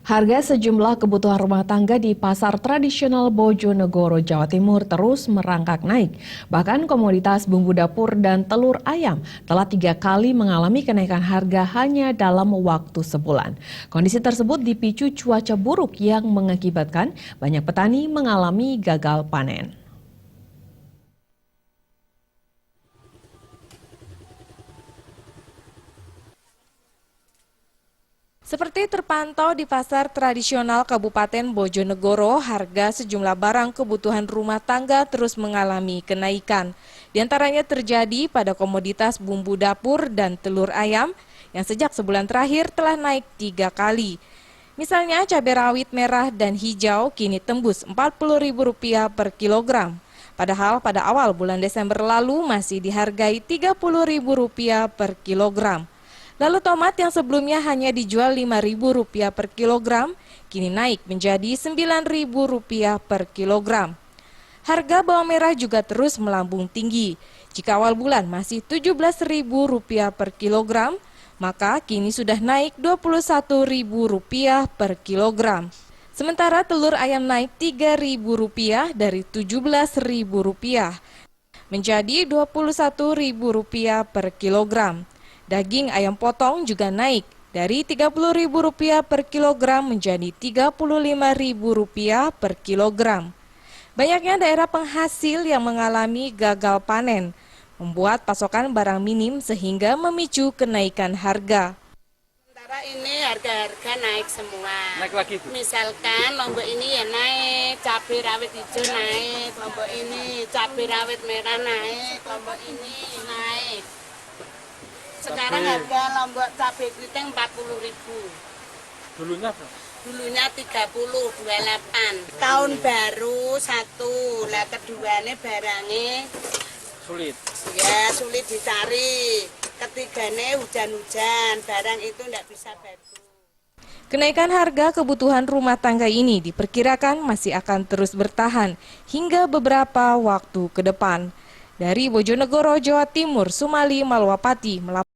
Harga sejumlah kebutuhan rumah tangga di pasar tradisional Bojonegoro, Jawa Timur terus merangkak naik. Bahkan komoditas bumbu dapur dan telur ayam telah 3 kali mengalami kenaikan harga hanya dalam waktu sebulan. Kondisi tersebut dipicu cuaca buruk yang mengakibatkan banyak petani mengalami gagal panen. Seperti terpantau di pasar tradisional Kabupaten Bojonegoro, harga sejumlah barang kebutuhan rumah tangga terus mengalami kenaikan. Di antaranya terjadi pada komoditas bumbu dapur dan telur ayam yang sejak sebulan terakhir telah naik 3 kali. Misalnya cabai rawit merah dan hijau kini tembus Rp40.000 per kilogram. Padahal pada awal bulan Desember lalu masih dihargai Rp30.000 per kilogram. Lalu tomat yang sebelumnya hanya dijual Rp5.000 per kilogram, kini naik menjadi Rp9.000 per kilogram. Harga bawang merah juga terus melambung tinggi. Jika awal bulan masih Rp17.000 per kilogram, maka kini sudah naik Rp21.000 per kilogram. Sementara telur ayam naik Rp3.000 dari Rp17.000 menjadi Rp21.000 per kilogram. Daging ayam potong juga naik dari Rp30.000 per kilogram menjadi Rp35.000 per kilogram. Banyaknya daerah penghasil yang mengalami gagal panen, membuat pasokan barang minim sehingga memicu kenaikan harga. Sementara ini harga-harga naik semua. Naik lagi, Bu? Misalkan lombok ini ya naik, cabai rawit hijau naik, lombok ini cabai rawit merah naik, lombok ini naik. Sekarang harga lombok cabai keriting Rp40.000. Dulunya berapa? Dulunya 30, 28. Tahun baru 1, lah keduanya barangnya Sulit. ya sulit dicari. Ketiganya hujan-hujan, barang itu tidak bisa bagus. Kenaikan harga kebutuhan rumah tangga ini diperkirakan masih akan terus bertahan hingga beberapa waktu ke depan. Dari Bojonegoro, Jawa Timur, Sumali Malwapati melaporkan.